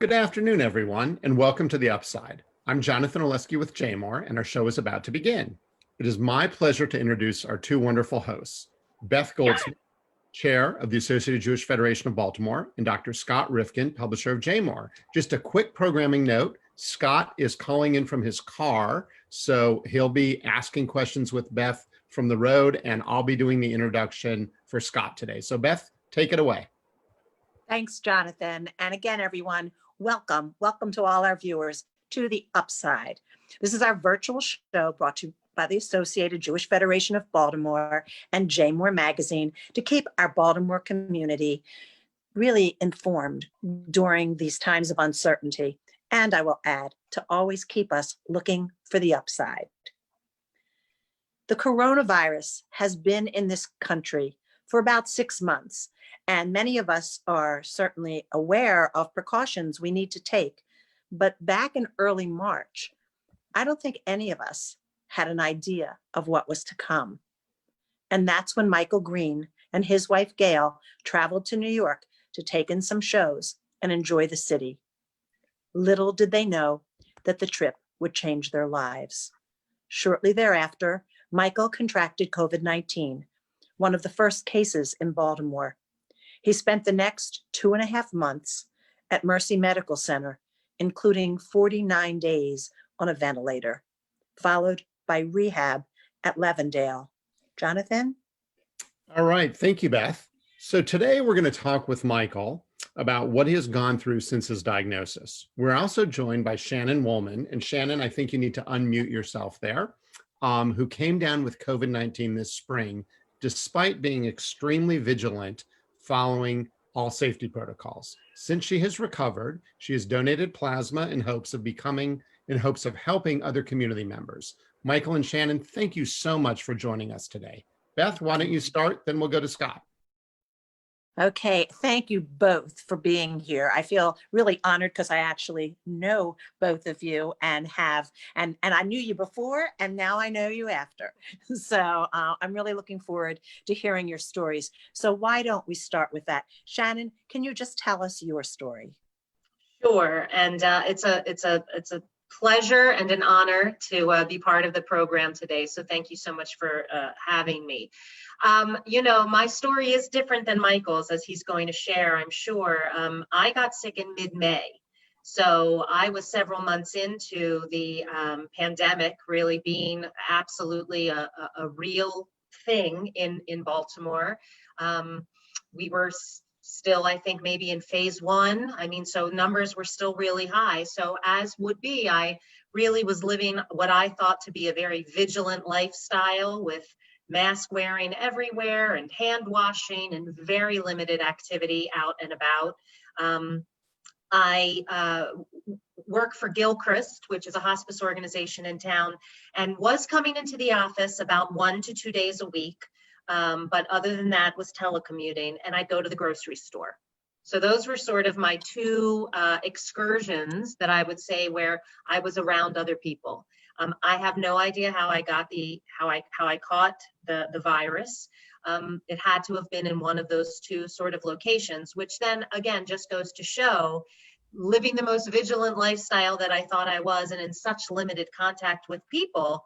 Good afternoon, everyone, and welcome to The Upside. I'm Jonathan Oleski with JMOR, and our show is about to begin. It is my pleasure to introduce our two wonderful hosts, Beth Goldsmith, Chair of the Associated Jewish Federation of Baltimore, and Dr. Scott Rifkin, publisher of JMOR. Just a quick programming note, Scott is calling in from his car, so he'll be asking questions with Beth from the road, and I'll be doing the introduction for Scott today. So Beth, take it away. Thanks, Jonathan. And again, everyone, welcome. Welcome to all our viewers to The Upside. This is our virtual show brought to you by the Associated Jewish Federation of Baltimore and JMOR Magazine to keep our Baltimore community really informed during these times of uncertainty. And I will add, to always keep us looking for the upside. The coronavirus has been in this country for about 6 months. And many of us are certainly aware of precautions we need to take. But back in early March, I don't think any of us had an idea of what was to come. And that's when Michael Green and his wife Gail traveled to New York to take in some shows and enjoy the city. Little did they know that the trip would change their lives. Shortly thereafter, Michael contracted COVID-19, one of the first cases in Baltimore. He spent the next 2.5 months at Mercy Medical Center, including 49 days on a ventilator, followed by rehab at Levendale. Jonathan? All right, thank you, Beth. So today we're going to talk with Michael about what he has gone through since his diagnosis. We're also joined by Shannon Wollman, and Shannon, I think you need to unmute yourself there, who came down with COVID-19 this spring, despite being extremely vigilant following all safety protocols. Since she has recovered, she has donated plasma in hopes of helping other community members. Michael and Shannon, thank you so much for joining us today. Beth, why don't you start, then we'll go to Scott. Okay, thank you both for being here. I feel really honored because I actually know both of you and I knew you before and now I know you after. So I'm really looking forward to hearing your stories. So why don't we start with that? Shannon, can you just tell us your story? Sure, and it's a pleasure and an honor to be part of the program today. So thank you so much for having me. My story is different than Michael's, as he's going to share, I'm sure. I got sick in mid-May. So I was several months into the pandemic really being absolutely a real thing in Baltimore. We were still, I think, maybe in phase 1. So numbers were still really high. So as would be, I really was living what I thought to be a very vigilant lifestyle with mask wearing everywhere and hand washing and very limited activity out and about. I work for Gilchrist, which is a hospice organization in town, and was coming into the office about 1 to 2 days a week. But other than that was telecommuting, and I'd go to the grocery store. So those were sort of my two excursions that I would say where I was around other people. I have no idea how I got how I caught the virus. It had to have been in one of those two sort of locations, which then again just goes to show living the most vigilant lifestyle that I thought I was, and in such limited contact with people,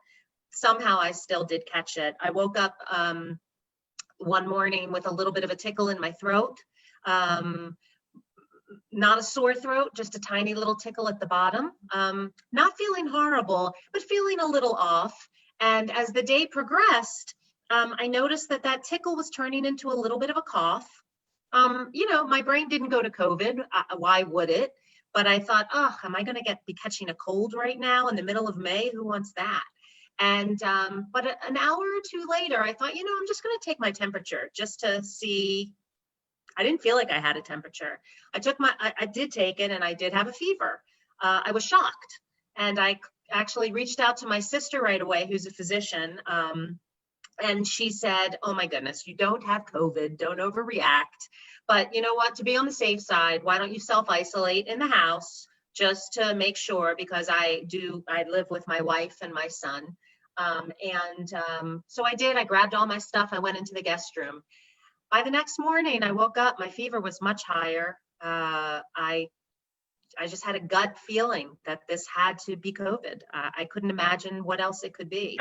somehow I still did catch it. I woke up one morning with a little bit of a tickle in my throat. Not a sore throat, just a tiny little tickle at the bottom. Not feeling horrible, but feeling a little off. And as the day progressed, I noticed that tickle was turning into a little bit of a cough. My brain didn't go to COVID. Why would it? But I thought, am I going to be catching a cold right now in the middle of May? Who wants that? And but an hour or two later, I thought, I'm just going to take my temperature just to see. I didn't feel like I had a temperature. I did take it, and I did have a fever. I was shocked, and I actually reached out to my sister right away, who's a physician, and she said, "Oh my goodness, you don't have COVID. Don't overreact. But you know what? To be on the safe side, why don't you self-isolate in the house just to make sure? Because I live with my wife and my son." So I did. I grabbed all my stuff. I went into the guest room. By the next morning, I woke up, my fever was much higher. I just had a gut feeling that this had to be COVID. I couldn't imagine what else it could be.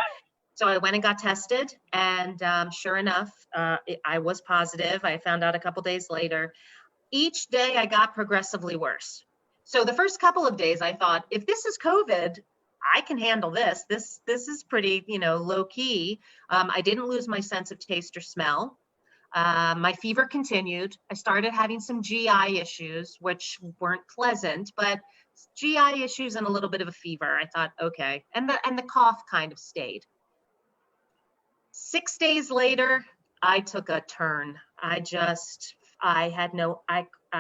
So I went and got tested, and sure enough, I was positive. I found out a couple days later. Each day I got progressively worse. So the first couple of days I thought, if this is COVID, I can handle this. This is pretty, low key. I didn't lose my sense of taste or smell. My fever continued. I started having some GI issues, which weren't pleasant, but GI issues and a little bit of a fever. I thought, okay. And the cough kind of stayed. 6 days later, I took a turn.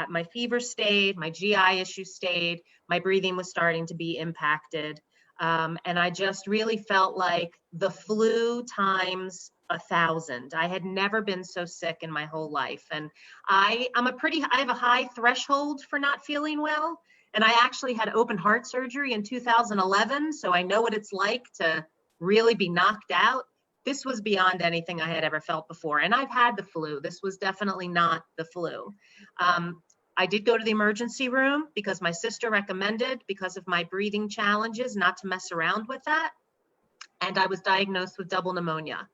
My fever stayed, my GI issues stayed, my breathing was starting to be impacted. And I just really felt like the flu times 1,000. I had never been so sick in my whole life. And I have a high threshold for not feeling well. And I actually had open heart surgery in 2011. So I know what it's like to really be knocked out. This was beyond anything I had ever felt before. And I've had the flu. This was definitely not the flu. I did go to the emergency room because my sister recommended, because of my breathing challenges, not to mess around with that. And I was diagnosed with double pneumonia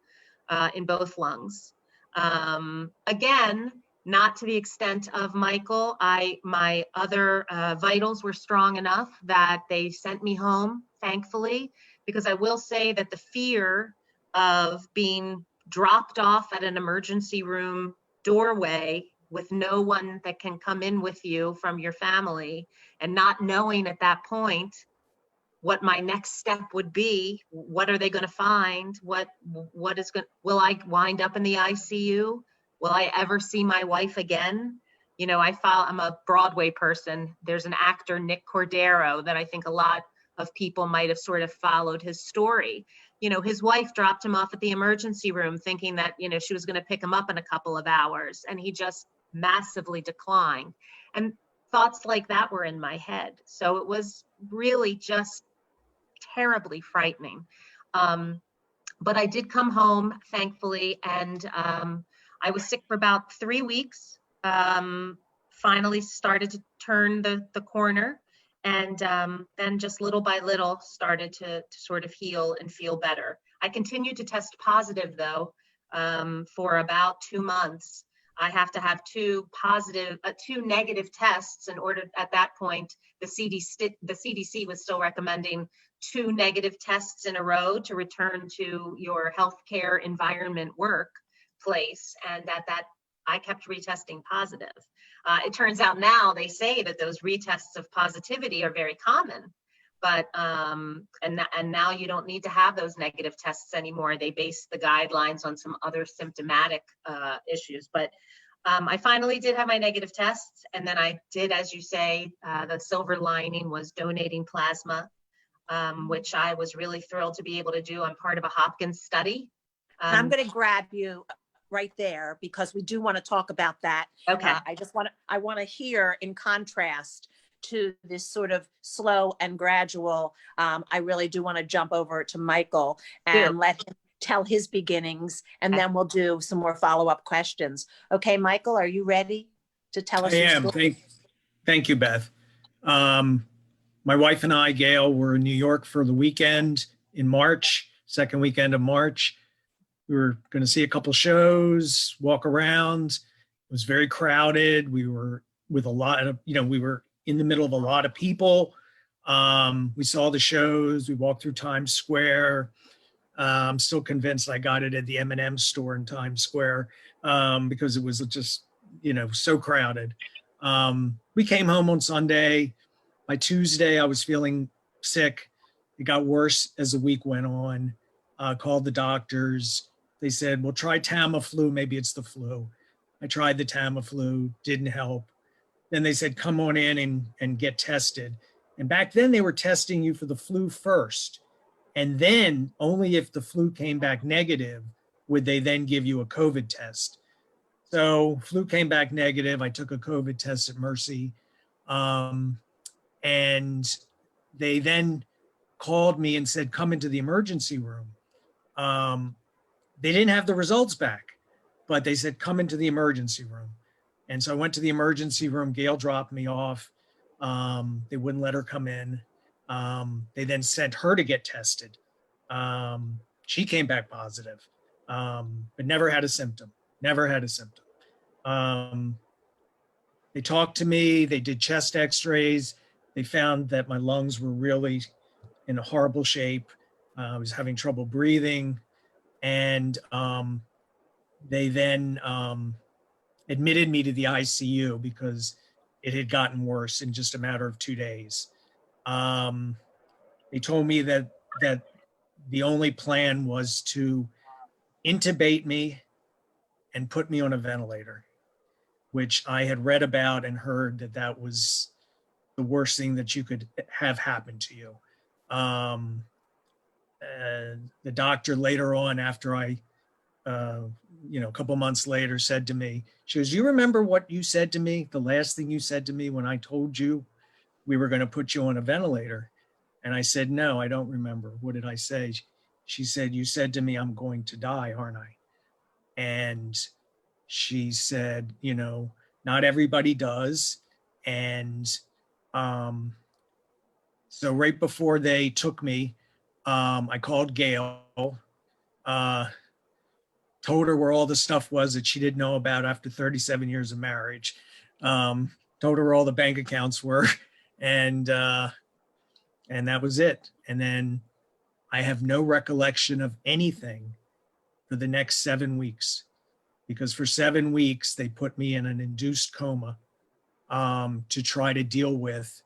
in both lungs. Again, not to the extent of Michael. My other vitals were strong enough that they sent me home, thankfully, because I will say that the fear of being dropped off at an emergency room doorway with no one that can come in with you from your family, and not knowing at that point what my next step would be. What are they going to find? Will I wind up in the ICU? Will I ever see my wife again? I'm a Broadway person. There's an actor, Nick Cordero, that I think a lot of people might have sort of followed his story. His wife dropped him off at the emergency room thinking that, she was going to pick him up in a couple of hours, and he just massively declined. And thoughts like that were in my head. So it was really just terribly frightening. But I did come home, thankfully, and I was sick for about 3 weeks. Finally started to turn the corner, and then just little by little started to sort of heal and feel better. I continued to test positive, though, for about 2 months. I have to have two negative tests in order. At that point, the CDC was still recommending 2 negative tests in a row to return to your healthcare environment workplace. And that I kept retesting positive. It turns out now they say that those retests of positivity are very common, but and now you don't need to have those negative tests anymore. They base the guidelines on some other symptomatic issues. But I finally did have my negative tests, and then I did, as you say, the silver lining was donating plasma, which I was really thrilled to be able to do. I'm part of a Hopkins study. I'm going to grab you right there because we do want to talk about that. Okay. I want to hear, in contrast to this sort of slow and gradual, I really do want to jump over to Michael and let him tell his beginnings, and then we'll do some more follow-up questions. Okay, Michael, are you ready to tell us? I am. Thank you, Beth. My wife and I, Gail, were in New York for the weekend in March, second weekend of March. We were going to see a couple shows, walk around. It was very crowded. We were with a lot of, we were in the middle of a lot of people. We saw the shows. We walked through Times Square. I'm still convinced I got it at the M&M store in Times Square because it was just, so crowded. We came home on Sunday. By Tuesday, I was feeling sick. It got worse as the week went on. Called the doctors. They said, well, try Tamiflu. Maybe it's the flu. I tried the Tamiflu, didn't help. Then they said, come on in and get tested. And back then they were testing you for the flu first. And then only if the flu came back negative would they then give you a COVID test. So flu came back negative. I took a COVID test at Mercy. And they then called me and said, come into the emergency room. They didn't have the results back, but they said, come into the emergency room. And so I went to the emergency room. Gail dropped me off. They wouldn't let her come in. They then sent her to get tested. She came back positive, but never had a symptom, never had a symptom. They talked to me, they did chest x-rays. They found that my lungs were really in a horrible shape. I was having trouble breathing. And they then admitted me to the ICU because it had gotten worse in just a matter of 2 days. They told me that the only plan was to intubate me and put me on a ventilator, which I had read about and heard that that was the worst thing that you could have happen to you. The doctor later on, after I, a couple months later, said to me, she goes, "You remember what you said to me, the last thing you said to me when I told you we were going to put you on a ventilator?" And I said, "No, I don't remember. What did I say?" She said, "You said to me, I'm going to die, aren't I?" And she said, not everybody does. And so right before they took me, I called Gail, told her where all the stuff was that she didn't know about after 37 years of marriage, told her where all the bank accounts were, and that was it. And then I have no recollection of anything for the next 7 weeks, because for 7 weeks they put me in an induced coma to try to deal with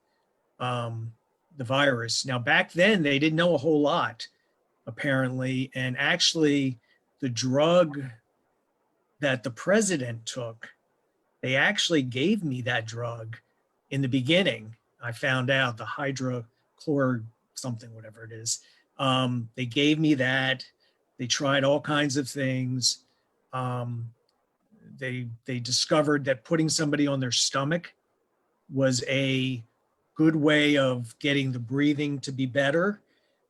the virus. Now, back then they didn't know a whole lot, apparently, and actually the drug that the president took, they actually gave me that drug in the beginning. I found out the hydrochlor something, whatever it is. They gave me that. They tried all kinds of things. They discovered that putting somebody on their stomach was a good way of getting the breathing to be better.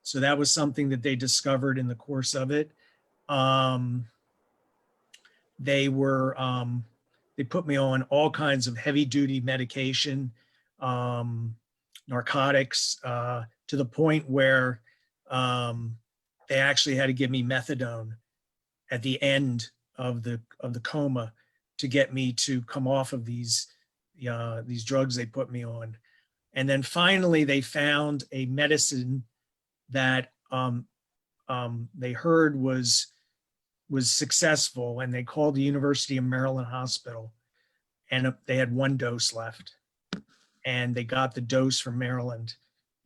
So that was something that they discovered in the course of it. They put me on all kinds of heavy duty medication, narcotics, to the point where they actually had to give me methadone at the end of the coma to get me to come off of these drugs they put me on. And then finally they found a medicine that they heard was successful, and they called the University of Maryland Hospital, and they had 1 dose left, and they got the dose from Maryland,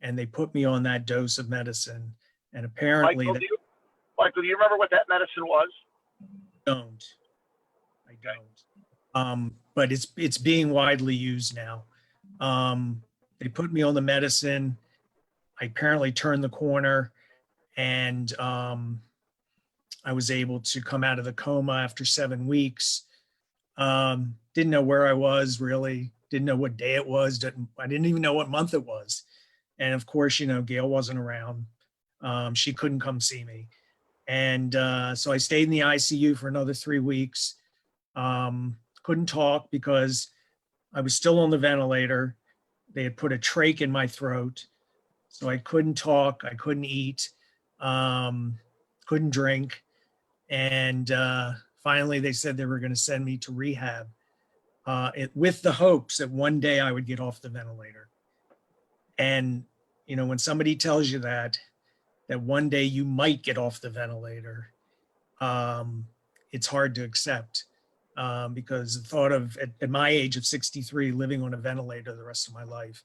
and they put me on that dose of medicine. And apparently Michael, do you remember what that medicine was? I don't. But it's being widely used now. They put me on the medicine. I apparently turned the corner, and I was able to come out of the coma after 7 weeks. Didn't know where I was, really. Didn't know what day it was. I didn't even know what month it was. And of course, Gail wasn't around. She couldn't come see me. And so I stayed in the ICU for another 3 weeks. Couldn't talk because I was still on the ventilator. They had put a trach in my throat. So I couldn't talk. I couldn't eat. Couldn't drink. And finally, they said they were going to send me to rehab with the hopes that one day I would get off the ventilator. And, when somebody tells you that one day you might get off the ventilator, it's hard to accept because the thought of, at my age of 63, living on a ventilator the rest of my life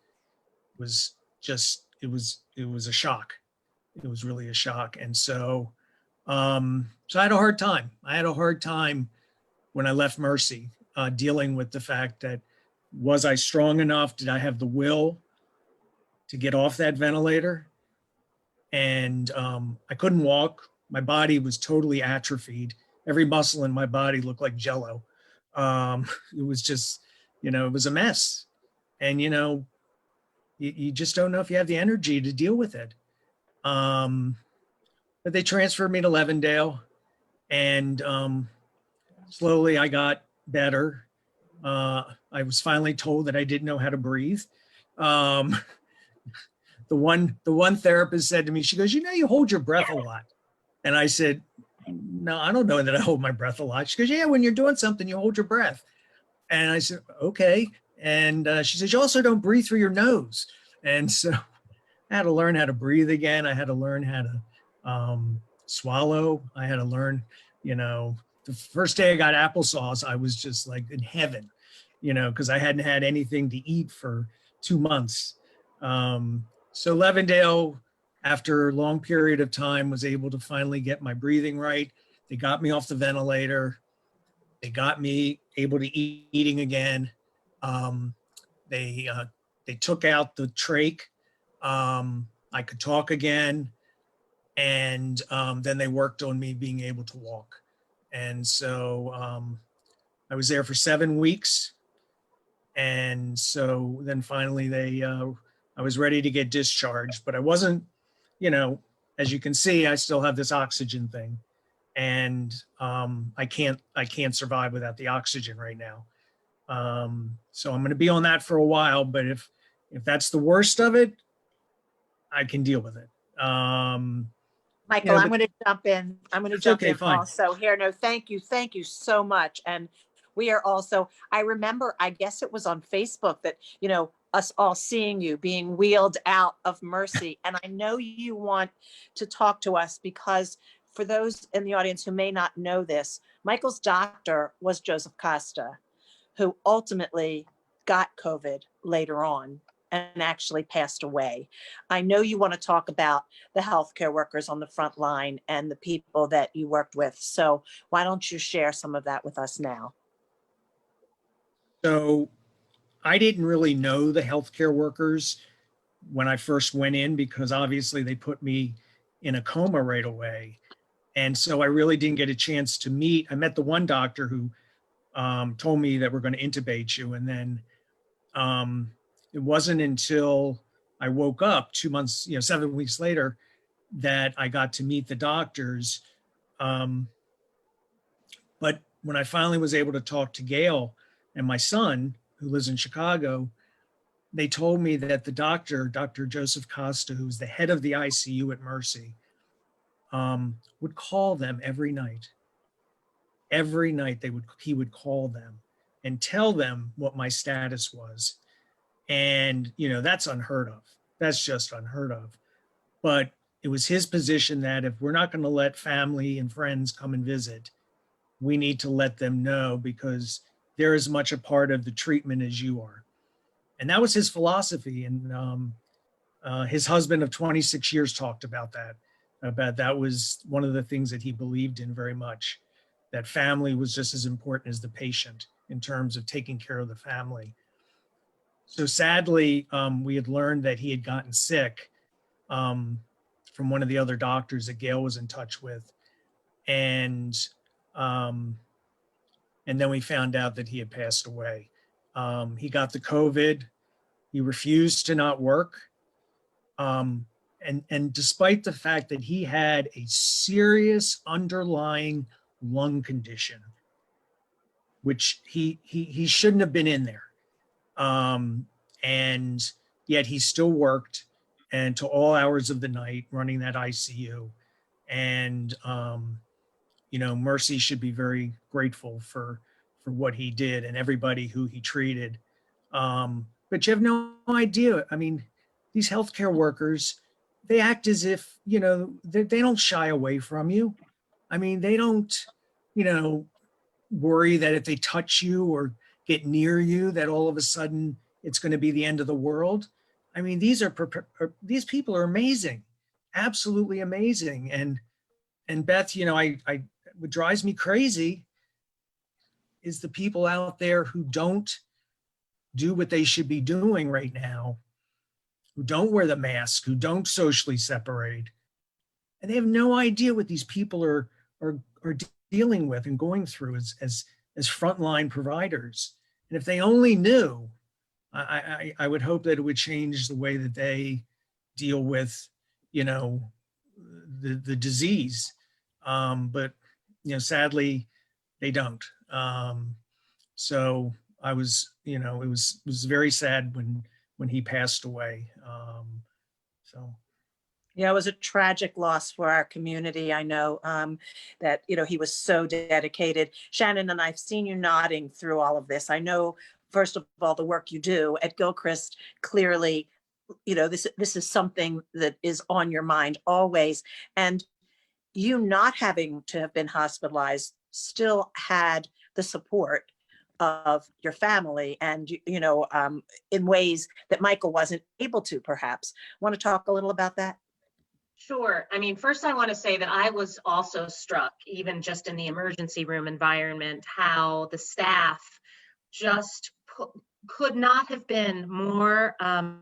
was just, it was a shock. It was really a shock. And so I had a hard time. I had a hard time when I left Mercy, dealing with the fact that, was I strong enough? Did I have the will to get off that ventilator? And I couldn't walk. My body was totally atrophied. Every muscle in my body looked like Jell-O. It was just, it was a mess. And, you just don't know if you have the energy to deal with it. But they transferred me to Levendale, and slowly I got better. I was finally told that I didn't know how to breathe. Um, the one therapist said to me, she goes, you hold your breath a lot. And I said, no, I don't know that I hold my breath a lot. She goes, yeah, when you're doing something, you hold your breath. And I said, okay. And she says, you also don't breathe through your nose. And so I had to learn how to breathe again. I had to learn how to swallow. I had to learn, the first day I got applesauce, I was just like in heaven, because I hadn't had anything to eat for 2 months. So Levendale, after a long period of time, was able to finally get my breathing right. They got me off the ventilator. They got me able to eating again. Um, they took out the trach. I could talk again, and then they worked on me being able to walk. And so I was there for 7 weeks, and so then finally I was ready to get discharged, but I wasn't. As you can see, I still have this oxygen thing, and I can't survive without the oxygen right now. So I'm going to be on that for a while, but if that's the worst of it, I can deal with it. Michael, I'm But going to jump in. I'm going to it's jump okay, in fine. also here. No, thank you. Thank you so much. And we are also, I remember, I guess it was on Facebook that, us all seeing you being wheeled out of Mercy. And I know you want to talk to us because for those in the audience who may not know this, Michael's doctor was Joseph Costa, who ultimately got COVID later on and actually passed away. I know you want to talk about the healthcare workers on the front line and the people that you worked with. So why don't you share some of that with us now? So I didn't really know the healthcare workers when I first went in because obviously they put me in a coma right away. And so I really didn't get a chance to meet. I met the one doctor who told me that we're going to intubate you. And then it wasn't until I woke up 2 months, 7 weeks later, that I got to meet the doctors. But when I finally was able to talk to Gail and my son, who lives in Chicago, they told me that the doctor, Dr. Joseph Costa, who's the head of the ICU at Mercy, would call them every night. Every night he would call them and tell them what my status was. And, that's unheard of. That's just unheard of. But it was his position that if we're not going to let family and friends come and visit, we need to let them know because they're as much a part of the treatment as you are. And that was his philosophy. And his husband of 26 years talked about that. That was one of the things that he believed in very much, that family was just as important as the patient in terms of taking care of the family. So sadly, we had learned that he had gotten sick from one of the other doctors that Gail was in touch with. And then we found out that he had passed away. He got the COVID. He refused to not work. And despite the fact that he had a serious underlying lung condition, which he shouldn't have been in there. And yet he still worked and to all hours of the night running that ICU. And, Mercy should be very grateful for what he did and everybody who he treated. But you have no idea. I mean, these healthcare workers, they act as if, they don't shy away from you. I mean, they don't, worry that if they touch you or get near you, that all of a sudden it's going to be the end of the world. I mean, these people are amazing, absolutely amazing. And Beth, what drives me crazy is the people out there who don't do what they should be doing right now, who don't wear the mask, who don't socially separate, and they have no idea what these people are dealing with and going through as frontline providers. And if they only knew, I would hope that it would change the way that they deal with, the disease. But sadly, they don't. So I was, it was very sad when when he passed away. So. Yeah, it was a tragic loss for our community. I know that, he was so dedicated. Shannon and I've seen you nodding through all of this. I know, first of all, the work you do at Gilchrist, clearly, this is something that is on your mind always. And you not having to have been hospitalized still had the support of your family and, in ways that Michael wasn't able to, perhaps. Want to talk a little about that? Sure. I mean, first I want to say that I was also struck, even just in the emergency room environment, how the staff just could not have been more to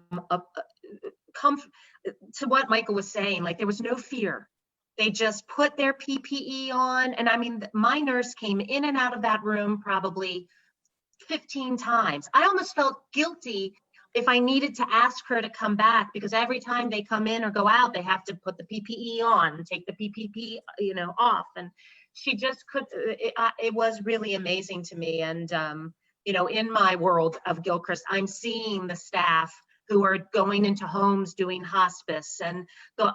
what Michael was saying. Like, there was no fear. They just put their PPE on. And I mean, my nurse came in and out of that room probably 15 times. I almost felt guilty if I needed to ask her to come back, because every time they come in or go out, they have to put the PPE on and take the PPE, off. And she just could, it was really amazing to me. And, in my world of Gilchrist, I'm seeing the staff who are going into homes doing hospice, and all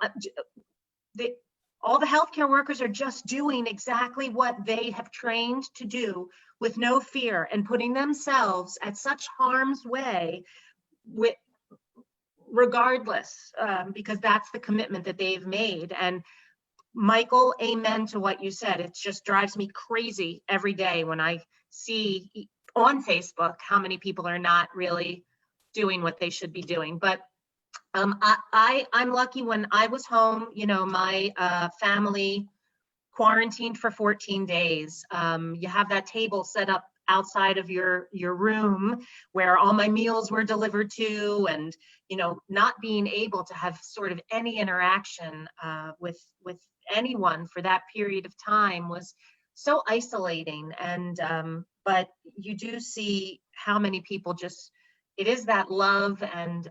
the healthcare workers are just doing exactly what they have trained to do with no fear, and putting themselves at such harm's way regardless, because that's the commitment that they've made. And Michael, amen to what you said. It just drives me crazy every day when I see on Facebook how many people are not really doing what they should be doing. But I'm lucky. When I was home, my family quarantined for 14 days. You have that table set up outside of your room where all my meals were delivered to, and not being able to have sort of any interaction with anyone for that period of time was so isolating. And but you do see how many people just, it is that love and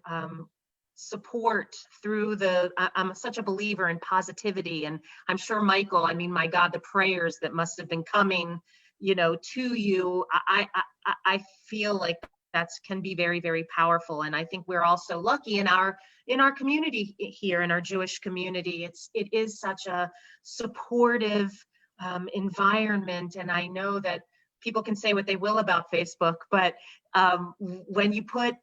support through I'm such a believer in positivity. And I'm sure Michael, I mean, my God, the prayers that must have been coming, to you, I feel like that's can be very, very powerful. And I think we're also lucky in our community here, in our Jewish community. It is such a supportive environment. And I know that people can say what they will about Facebook, but when you put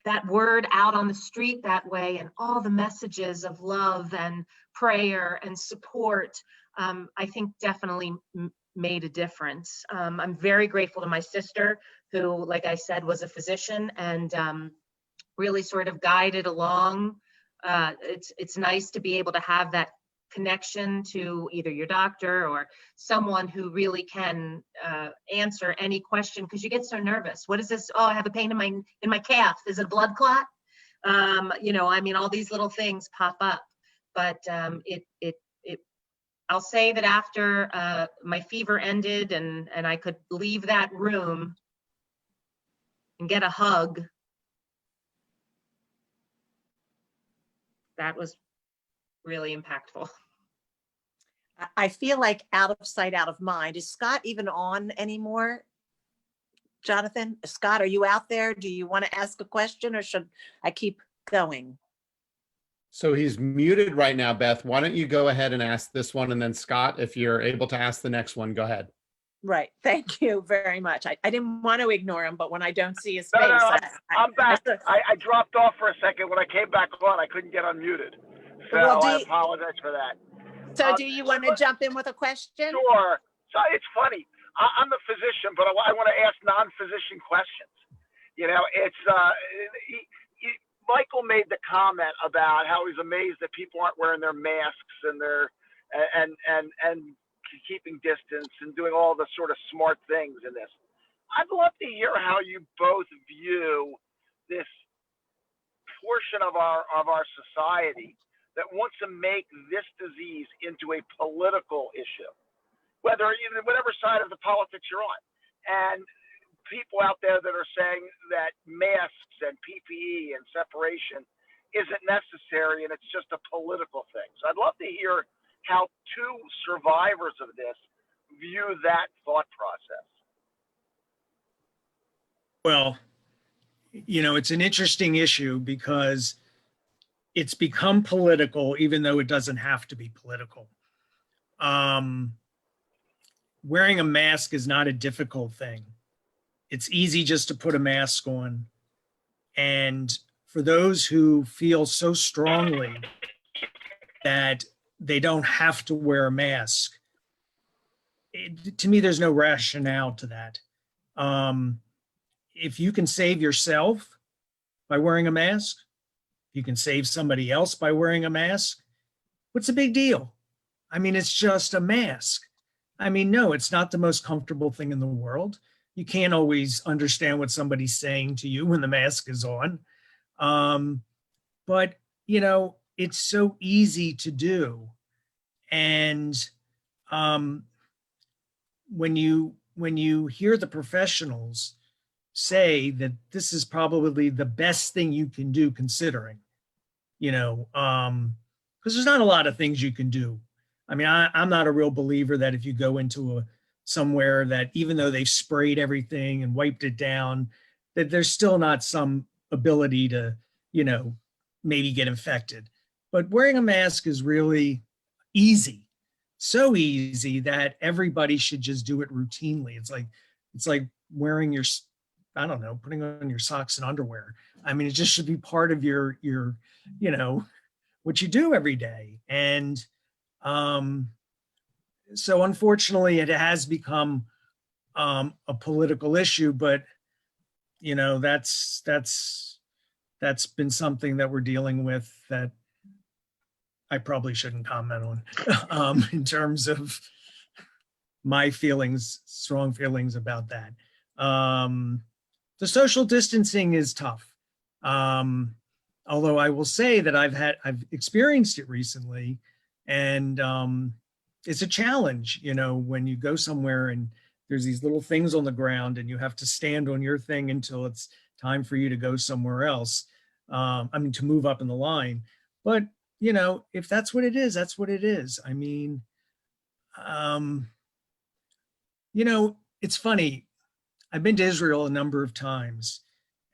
that word out on the street that way, and all the messages of love and prayer and support, I think definitely made a difference. I'm very grateful to my sister, who, like I said, was a physician and really sort of guided along. It's nice to be able to have that connection to either your doctor or someone who really can answer any question, because you get so nervous. What is this? Oh, I have a pain in my calf. Is it a blood clot? I mean, all these little things pop up. But I'll say that after my fever ended and I could leave that room and get a hug, that was really impactful. I feel like out of sight, out of mind. Is Scott even on anymore? Jonathan, Scott, are you out there? Do you want to ask a question, or should I keep going? So he's muted right now, Beth. Why don't you go ahead and ask this one, and then Scott, if you're able to ask the next one, go ahead. Right. Thank you very much. I didn't want to ignore him, but when I don't see his face, No, I'm back. I dropped off for a second. When I came back on, I couldn't get unmuted. So Well, I apologize for that. So do you want to jump in with a question? Sure. So it's funny. I'm a physician, but I want to ask non-physician questions. Michael made the comment about how he's amazed that people aren't wearing their masks and keeping distance and doing all the sort of smart things in this. I'd love to hear how you both view this portion of our society that wants to make this disease into a political issue, whatever side of the politics you're on. And people out there that are saying that masks and PPE and separation isn't necessary and it's just a political thing. So I'd love to hear how two survivors of this view that thought process. Well, it's an interesting issue because it's become political, even though it doesn't have to be political. Wearing a mask is not a difficult thing. It's easy just to put a mask on. And for those who feel so strongly that they don't have to wear a mask, to me, there's no rationale to that. If you can save yourself by wearing a mask, you can save somebody else by wearing a mask, what's the big deal? I mean, it's just a mask. I mean, no, it's not the most comfortable thing in the world. You can't always understand what somebody's saying to you when the mask is on. But, it's so easy to do. And when you hear the professionals say that this is probably the best thing you can do, considering, because there's not a lot of things you can do. I mean, I'm not a real believer that if you go into somewhere that even though they've sprayed everything and wiped it down, that there's still not some ability to, maybe get infected. But wearing a mask is really easy, so easy that everybody should just do it routinely. It's like wearing your, I don't know, putting on your socks and underwear. I mean, it just should be part of your, what you do every day. And so unfortunately it has become a political issue, but that's been something that we're dealing with that I probably shouldn't comment on in terms of my feelings, strong feelings about that. The social distancing is tough. Although I will say that I've experienced it recently, and it's a challenge, when you go somewhere and there's these little things on the ground and you have to stand on your thing until it's time for you to go somewhere else. To move up in the line. But, if that's what it is, that's what it is. I mean, it's funny. I've been to Israel a number of times,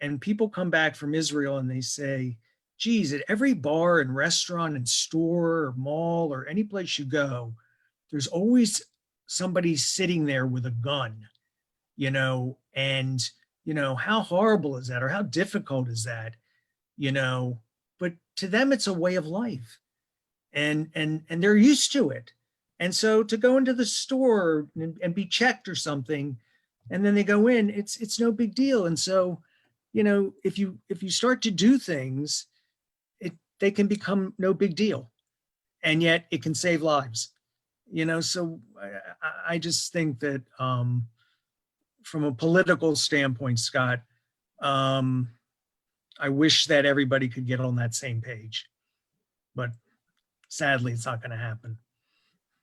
and people come back from Israel and they say, geez, at every bar and restaurant and store or mall or any place you go, there's always somebody sitting there with a gun, and, how horrible is that? Or how difficult is that? But to them, it's a way of life, and they're used to it. And so to go into the store and be checked or something, and then they go in, it's no big deal. And so, if you start to do things, they can become no big deal, and yet it can save lives. So I just think that from a political standpoint, Scott, I wish that everybody could get on that same page, but sadly, it's not going to happen.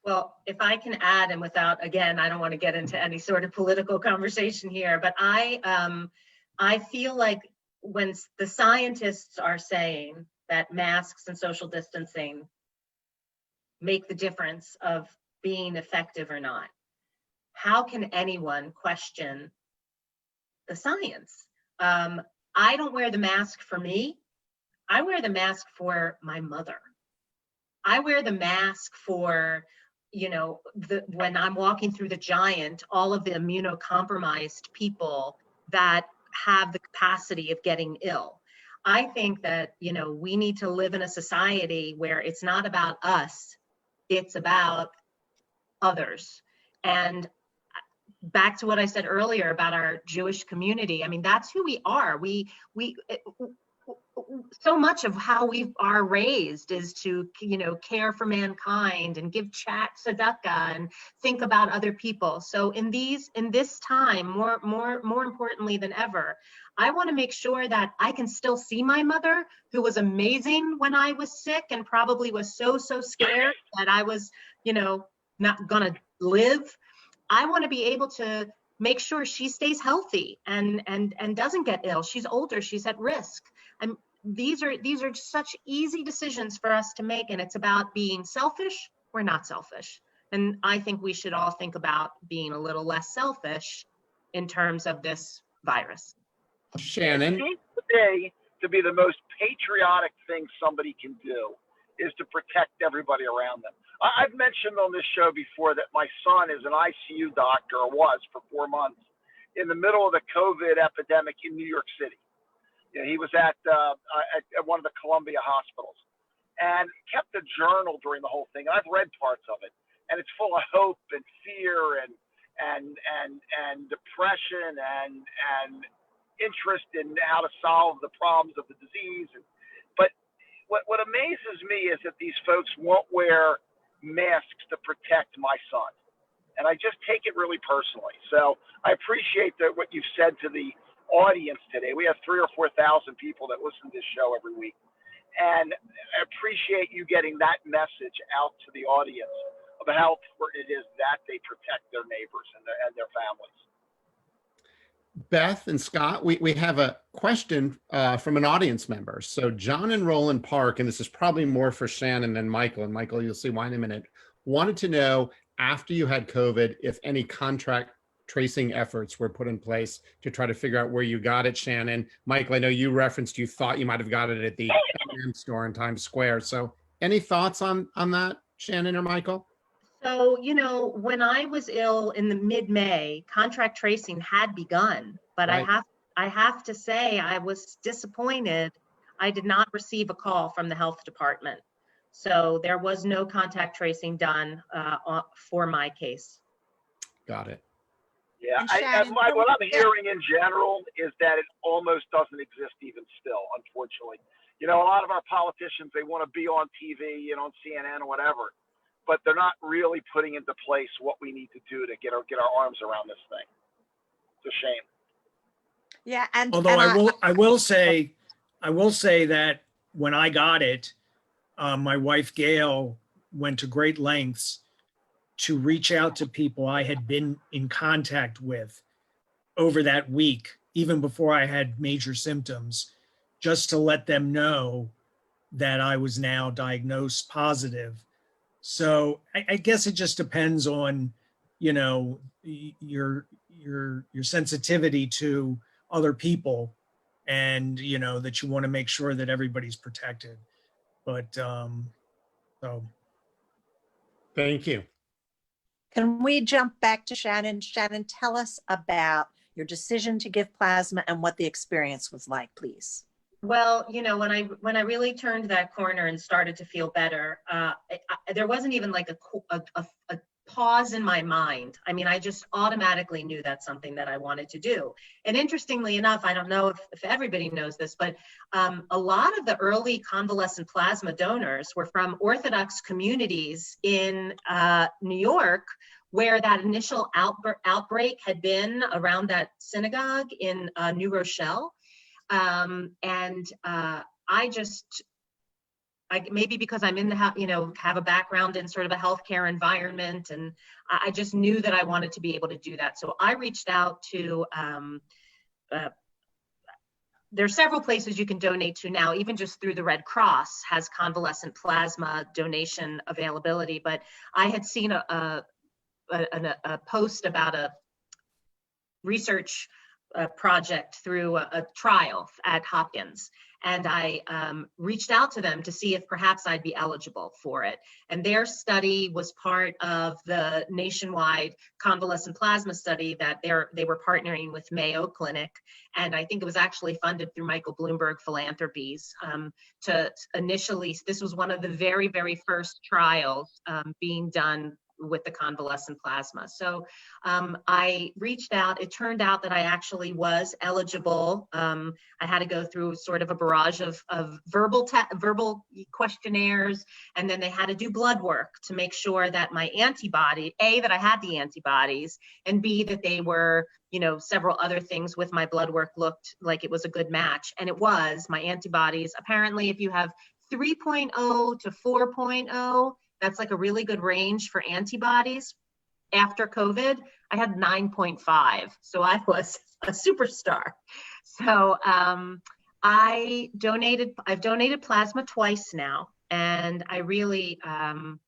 Well, if I can add, and without, again, I don't want to get into any sort of political conversation here, but I feel like when the scientists are saying that masks and social distancing make the difference of being effective or not, how can anyone question the science? I don't wear the mask for me. I wear the mask for my mother. I wear the mask for, when I'm walking through the Giant, all of the immunocompromised people that have the capacity of getting ill. I think that, we need to live in a society where it's not about us, it's about others. And back to what I said earlier about our Jewish community, I mean, that's who we are. We so much of how we are raised is to, care for mankind and give tzedakah and think about other people. So in this time, more importantly than ever, I want to make sure that I can still see my mother, who was amazing when I was sick and probably was so scared that I was, not gonna live. I want to be able to make sure she stays healthy and doesn't get ill. She's older, she's at risk. These are such easy decisions for us to make, and it's about being selfish. We're not selfish. And I think we should all think about being a little less selfish in terms of this virus. Shannon. It seems today to be the most patriotic thing somebody can do is to protect everybody around them. I've mentioned on this show before that my son is an ICU doctor, or was for 4 months, in the middle of the COVID epidemic in New York City. You know, he was at one of the Columbia hospitals and kept a journal during the whole thing. I've read parts of it, and it's full of hope and fear and depression and interest in how to solve the problems of the disease. But what amazes me is that these folks won't wear masks to protect my son. And I just take it really personally. So I appreciate what you've said to the audience today. We have 3,000 or 4,000 people that listen to this show every week. And I appreciate you getting that message out to the audience about how important it is that they protect their neighbors and their families. Beth and Scott, we have a question from an audience member. So John in Roland Park, and this is probably more for Shannon than Michael, and Michael, you'll see why in a minute, wanted to know, after you had COVID, if any contract tracing efforts were put in place to try to figure out where you got it, Shannon. Michael, I know you referenced you thought you might have got it at the M&M store in Times Square. So any thoughts on that, Shannon or Michael? So, you know, when I was ill in the mid-May, contract tracing had begun, but Right. I have to say I was disappointed. I did not receive a call from the health department. So there was no contact tracing done for my case. Got it. Yeah, And Shannon, what I'm hearing in general is that it almost doesn't exist even still, unfortunately. You know, a lot of our politicians, they want to be on TV, you know, on CNN or whatever, but they're not really putting into place what we need to do to get our arms around this thing. It's a shame. Yeah, and Although and I will say that when I got it, my wife Gail went to great lengths to reach out to people I had been in contact with over that week, even before I had major symptoms, just to let them know that I was now diagnosed positive. So I guess it just depends on, you know, your sensitivity to other people, and, you know, that you want to make sure that everybody's protected. But so. Thank you. can we jump back to Shannon? Shannon, tell us about your decision to give plasma and what the experience was like, please. Well, you know, when I really turned that corner and started to feel better, there wasn't even like a pause in my mind. I mean, I just automatically knew that's something that I wanted to do. And interestingly enough, I don't know if everybody knows this, but a lot of the early convalescent plasma donors were from Orthodox communities in New York, where that initial outbreak had been around that synagogue in New Rochelle. Maybe because I'm in the, you know, have a background in sort of a healthcare environment, and I just knew that I wanted to be able to do that. So I reached out to, there's several places you can donate to now, even just through the Red Cross has convalescent plasma donation availability. But I had seen a post about a research project through a trial at Hopkins. And I reached out to them to see if perhaps I'd be eligible for it. And their study was part of the nationwide convalescent plasma study that they were partnering with Mayo Clinic. And I think it was actually funded through Michael Bloomberg Philanthropies to initially, this was one of the very, very first trials being done with the convalescent plasma. So I reached out. It turned out that I actually was eligible. I had to go through sort of a barrage of verbal questionnaires, and then they had to do blood work to make sure that my antibody, A, that I had the antibodies, and B, that they were, you know, several other things with my blood work looked like it was a good match. And it was. My antibodies, apparently, if you have 3.0 to 4.0, that's like a really good range for antibodies. After COVID, I had 9.5. So I was a superstar. So I've donated plasma twice now. And I really am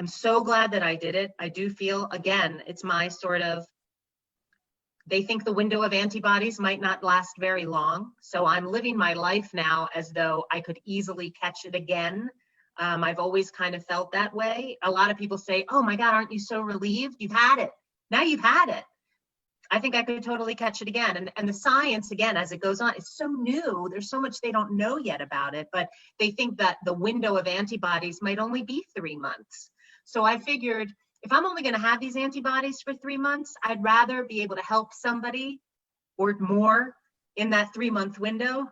so glad that I did it. I do feel, again, it's my sort of They think the window of antibodies might not last very long. So I'm living my life now as though I could easily catch it again. I've always kind of felt that way. A lot of people say, oh my God, aren't you so relieved? You've had it. Now you've had it. I think I could totally catch it again. And the science, again, as it goes on, is so new. There's so much they don't know yet about it, but they think that the window of antibodies might only be 3 months. So I figured if I'm only going to have these antibodies for 3 months, I'd rather be able to help somebody or more in that 3-month window.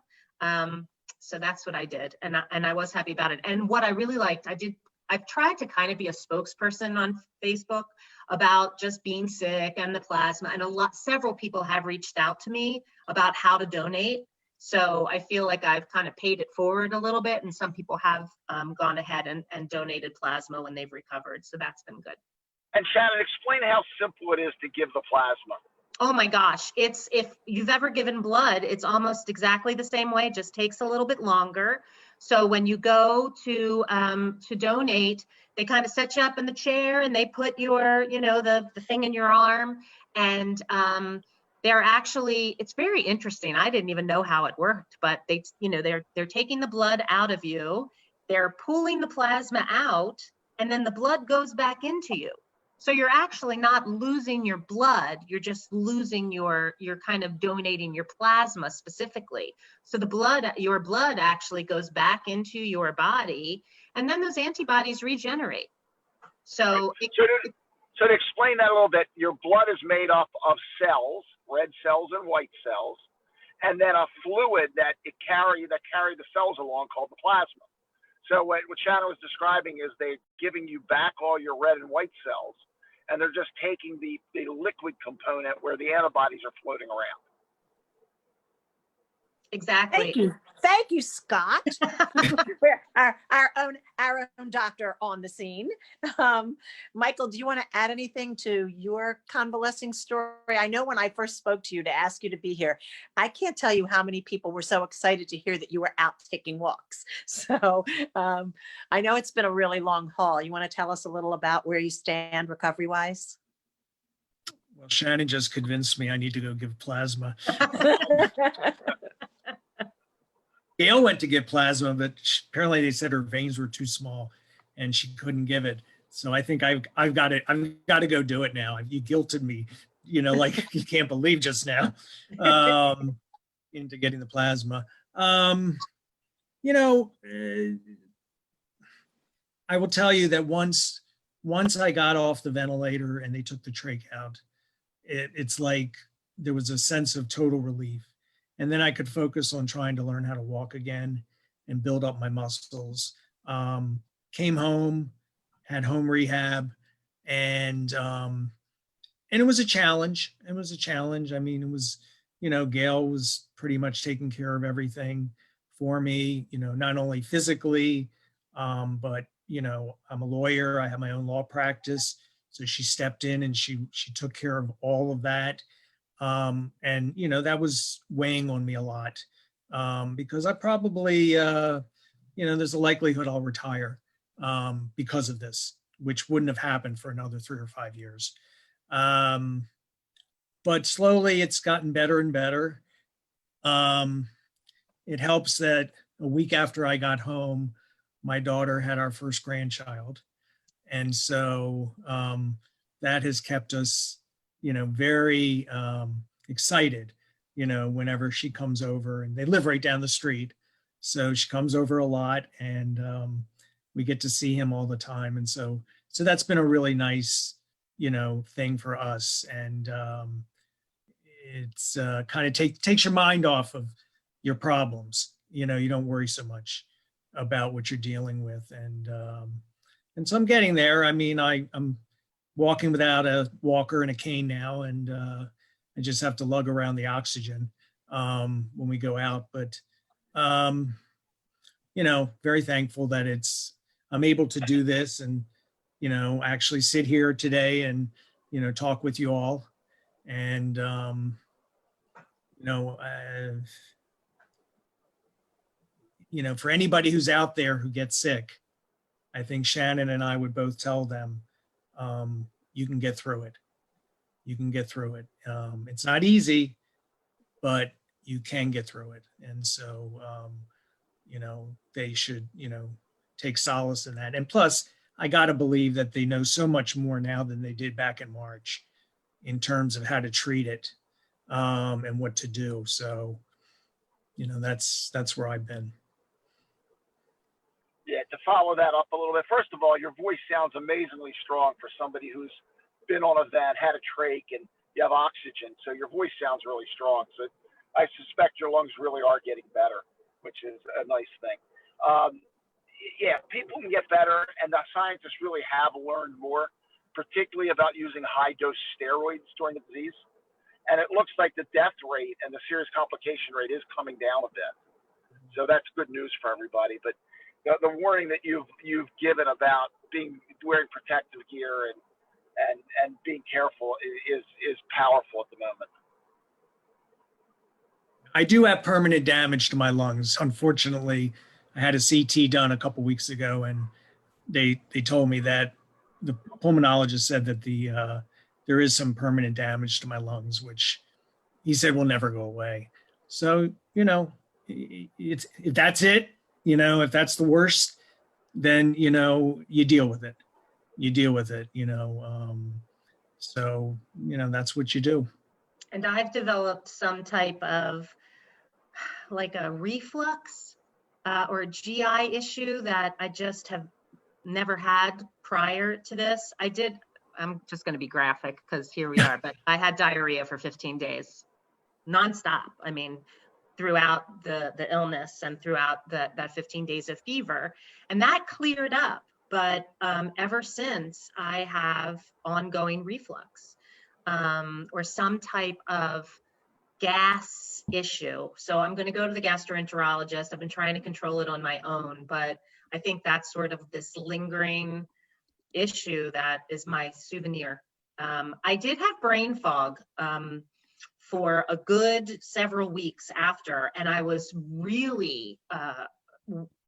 So that's what I did. And I was happy about it. And what I really liked, I've tried to kind of be a spokesperson on Facebook about just being sick and the plasma, and several people have reached out to me about how to donate. So I feel like I've kind of paid it forward a little bit, and some people have gone ahead and donated plasma when they've recovered. So that's been good. And Shannon, explain how simple it is to give the plasma. Oh my gosh, if you've ever given blood, it's almost exactly the same way, just takes a little bit longer. So when you go to donate, they kind of set you up in the chair and they put your, the thing in your arm, and they're actually, it's very interesting. I didn't even know how it worked, but they're taking the blood out of you, they're pulling the plasma out, and then the blood goes back into you. So you're actually not losing your blood, you're just losing you're kind of donating your plasma specifically. So your blood actually goes back into your body, and then those antibodies regenerate. So, so to explain that a little bit, your blood is made up of cells, red cells and white cells, and then a fluid that carry the cells along called the plasma. So what Shannon was describing is they're giving you back all your red and white cells, and they're just taking the liquid component where the antibodies are floating around. Exactly. Thank you, Scott. We're our own doctor on the scene. Michael, do you want to add anything to your convalescing story? I know when I first spoke to you to ask you to be here, I can't tell you how many people were so excited to hear that you were out taking walks. So I know it's been a really long haul. You want to tell us a little about where you stand recovery-wise? Well, Shannon just convinced me I need to go give plasma. Gail went to get plasma, but apparently they said her veins were too small and she couldn't give it. So I think I've got to go do it now. You guilted me, like you can't believe just now, into getting the plasma. I will tell you that once I got off the ventilator and they took the trach out, it's like there was a sense of total relief. And then I could focus on trying to learn how to walk again and build up my muscles. Came home, had home rehab, and it was a challenge. I mean, it was, Gail was pretty much taking care of everything for me, not only physically, but, I'm a lawyer. I have my own law practice. So she stepped in and she took care of all of that. And, that was weighing on me a lot because I probably, there's a likelihood I'll retire because of this, which wouldn't have happened for another 3 or 5 years. But slowly it's gotten better and better. It helps that a week after I got home, my daughter had our first grandchild. And so that has kept us very excited, whenever she comes over, and they live right down the street. So she comes over a lot, and we get to see him all the time. And so that's been a really nice, thing for us. And it's kind of takes your mind off of your problems. You don't worry so much about what you're dealing with. And so I'm getting there. I mean, I'm walking without a walker and a cane now, and I just have to lug around the oxygen when we go out. But very thankful that I'm able to do this and actually sit here today and talk with you all. And for anybody who's out there who gets sick, I think Shannon and I would both tell them, you can get through it. you can get through it. It's not easy, but you can get through it. And so, they should, take solace in that. And plus, I got to believe that they know so much more now than they did back in March in terms of how to treat it, and what to do. So, that's where I've been. Yeah, to follow that up a little bit, first of all, your voice sounds amazingly strong for somebody who's been on a vent, had a trach, and you have oxygen. So your voice sounds really strong. So I suspect your lungs really are getting better, which is a nice thing. Yeah, people can get better, and the scientists really have learned more, particularly about using high-dose steroids during the disease. And it looks like the death rate and the serious complication rate is coming down a bit. So that's good news for everybody. But the warning that you've given about wearing protective gear and being careful is powerful at the moment. I do have permanent damage to my lungs. Unfortunately, I had a CT done a couple weeks ago, and they told me that the pulmonologist said that there is some permanent damage to my lungs, which he said will never go away. So, if that's it, if that's the worst, then, you deal with it. So, that's what you do. And I've developed some type of like a reflux or a GI issue that I just have never had prior to this. I'm just going to be graphic because here we are, but I had diarrhea for 15 days, nonstop. I mean, throughout the illness and throughout that 15 days of fever, and that cleared up. But ever since, I have ongoing reflux or some type of gas issue. So I'm going to go to the gastroenterologist. I've been trying to control it on my own, but I think that's sort of this lingering issue that is my souvenir. I did have brain fog for a good several weeks after, and I was really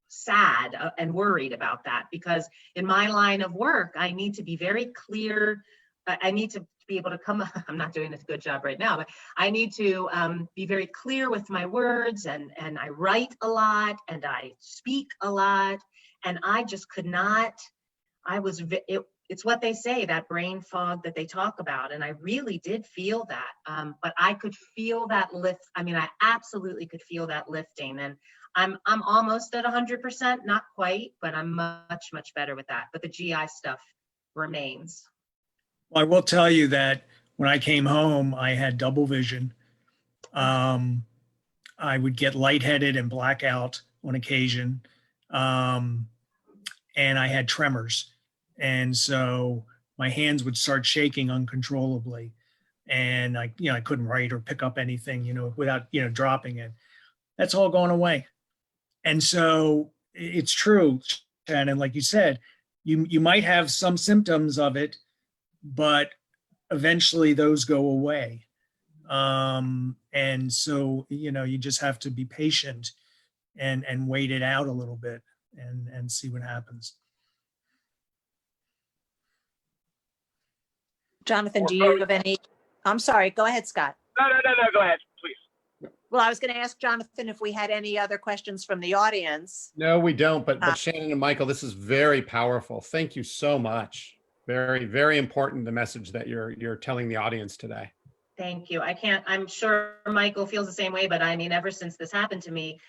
sad and worried about that because in my line of work, I need to be very clear. I need to be able to I'm not doing a good job right now, but I need to be very clear with my words, and I write a lot and I speak a lot, and I just could not. It's what they say, that brain fog that they talk about, and I really did feel that. But I could feel that lift. I mean, I absolutely could feel that lifting, and I'm almost at 100%, not quite, but I'm much better with that. But the GI stuff remains. Well, I will tell you that when I came home, I had double vision. I would get lightheaded and blackout on occasion. And I had tremors. And so my hands would start shaking uncontrollably. And I couldn't write or pick up anything, without, dropping it. That's all gone away. And so it's true, Shannon, like you said, you might have some symptoms of it, but eventually those go away. And so, you just have to be patient and wait it out a little bit and see what happens. Jonathan, do you have any? I'm sorry, go ahead, Scott. No, go ahead, please. Well, I was going to ask Jonathan if we had any other questions from the audience. No, we don't. But Shannon and Michael, this is very powerful. Thank you so much. Very, very important, the message that you're telling the audience today. Thank you. I'm sure Michael feels the same way, but I mean, ever since this happened to me,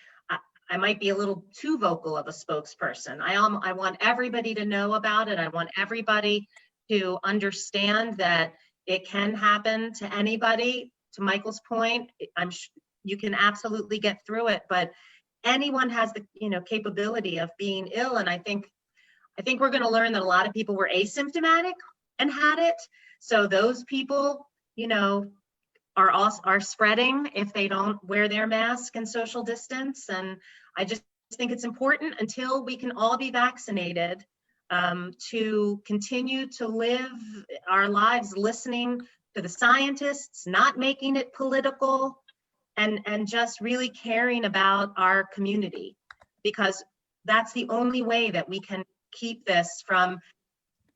I might be a little too vocal of a spokesperson. I want everybody to know about it. I want everybody to understand that it can happen to anybody. To Michael's point, you can absolutely get through it, but anyone has the capability of being ill. And I think we're going to learn that a lot of people were asymptomatic and had it. So those people, are spreading if they don't wear their mask and social distance. And I just think it's important until we can all be vaccinated to continue to live our lives listening to the scientists, not making it political, and just really caring about our community, because that's the only way that we can keep this from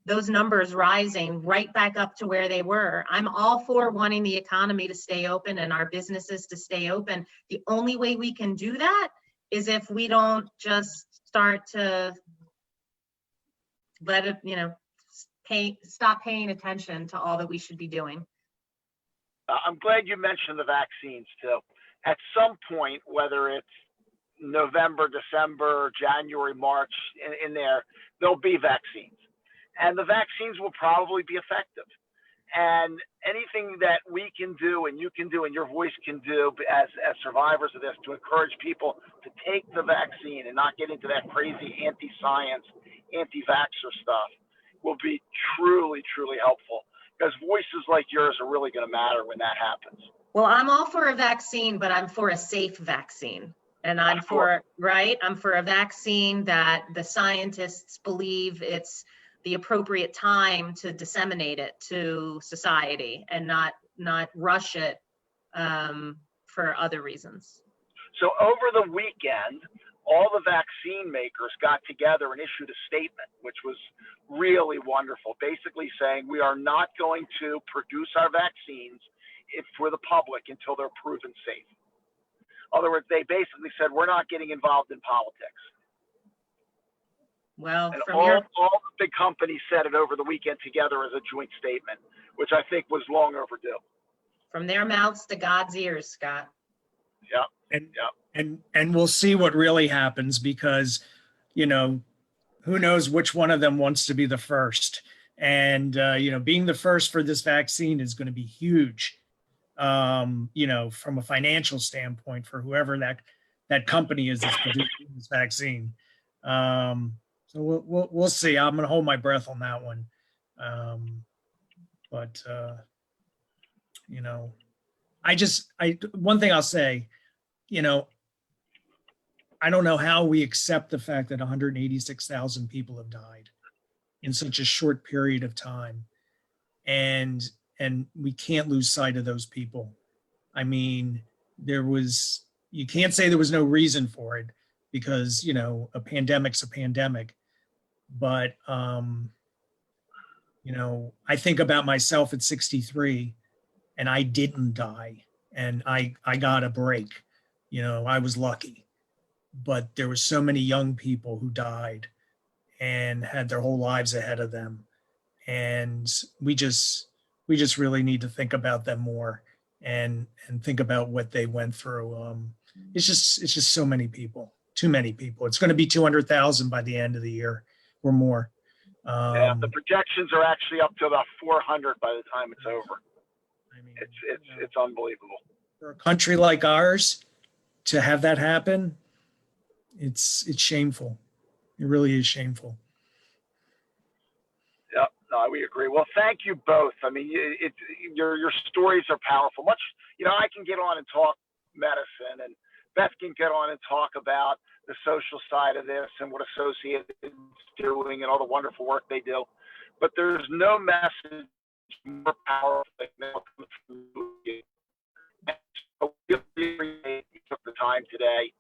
those numbers rising right back up to where they were. I'm all for wanting the economy to stay open and our businesses to stay open. The only way we can do that is if we don't just start to let it, stop paying attention to all that we should be doing. I'm glad you mentioned the vaccines too. At some point, whether it's November, December, January, March, in there, there'll be vaccines. And the vaccines will probably be effective. And anything that we can do and you can do and your voice can do as survivors of this to encourage people to take the vaccine and not get into that crazy anti-science, anti-vaxxer stuff will be truly, truly helpful, because voices like yours are really going to matter when that happens. Well, I'm all for a vaccine, but I'm for a safe vaccine. And I'm for a vaccine that the scientists believe it's the appropriate time to disseminate it to society and not rush it for other reasons. So over the weekend, all the vaccine makers got together and issued a statement, which was really wonderful, basically saying we are not going to produce our vaccines for the public until they're proven safe. In other words, they basically said we're not getting involved in politics. Well, and all the big companies said it over the weekend together as a joint statement, which I think was long overdue. From their mouths to God's ears, Scott. Yeah. And we'll see what really happens, because, who knows which one of them wants to be the first. And, being the first for this vaccine is going to be huge, from a financial standpoint for whoever that company is that's producing this vaccine. So we'll see. I'm going to hold my breath on that one. One thing I'll say, I don't know how we accept the fact that 186,000 people have died in such a short period of time. And we can't lose sight of those people. I mean, you can't say there was no reason for it, because, a pandemic's a pandemic. But, I think about myself at 63, and I didn't die, and I got a break. I was lucky. But there were so many young people who died and had their whole lives ahead of them. And we just really need to think about them more and think about what they went through. It's just so many people, too many people. It's going to be 200,000 by the end of the year or more. Yeah, the projections are actually up to about 400 by the time it's over. I mean, it's unbelievable. For a country like ours to have that happen, it's shameful. It really is shameful. Yeah, no, we agree. Well, thank you both. I mean, your stories are powerful. I can get on and talk medicine, and Beth can get on and talk about the social side of this and what Associated is doing and all the wonderful work they do. But there's no message more powerful than that comes from you. So we appreciate you took the time today.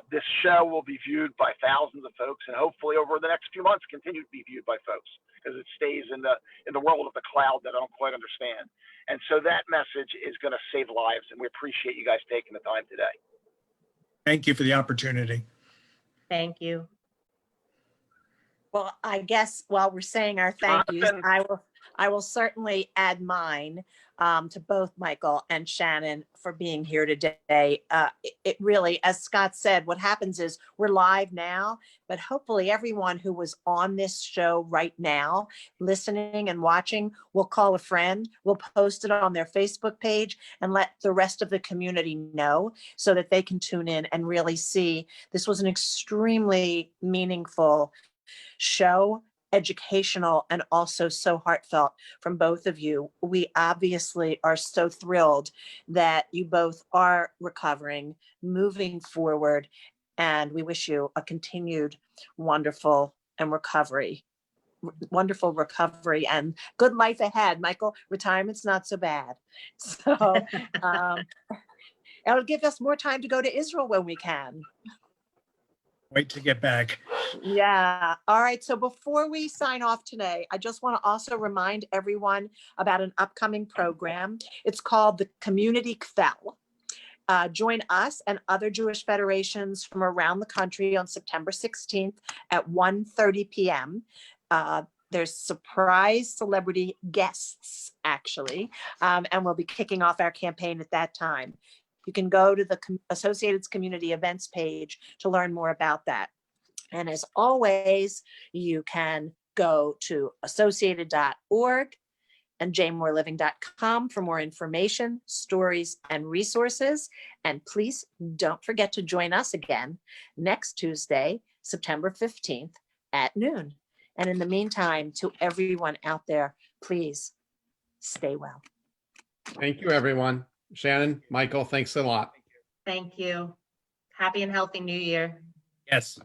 This show will be viewed by thousands of folks, and hopefully over the next few months continue to be viewed by folks, because it stays in the world of the cloud that I don't quite understand. And so that message is going to save lives, and we appreciate you guys taking the time today. Thank you for the opportunity. Thank you. Well, I guess while we're saying our thank yous, Jonathan. I will certainly add mine to both Michael and Shannon for being here today. It really, as Scott said, what happens is we're live now, but hopefully everyone who was on this show right now, listening and watching, will call a friend, will post it on their Facebook page, and let the rest of the community know so that they can tune in and really see. This was an extremely meaningful show, educational, and also so heartfelt from both of you. We obviously are so thrilled that you both are recovering, moving forward, and we wish you a continued wonderful recovery and good life ahead. Michael, retirement's not so bad. So it'll give us more time to go to Israel when we can. Wait to get back. Yeah. All right. So before we sign off today, I just want to also remind everyone about an upcoming program. It's called the Community Kvel. Join us and other Jewish federations from around the country on September 16th at 1:30 p.m. There's surprise celebrity guests, actually, and we'll be kicking off our campaign at that time. You can go to the Associated's community events page to learn more about that. And as always, you can go to associated.org and jmoreliving.com for more information, stories, and resources. And please don't forget to join us again next Tuesday, September 15th at noon. And in the meantime, to everyone out there, please stay well. Thank you, everyone. Shannon, Michael, thanks a lot. Thank you. Happy and healthy New Year. Yes.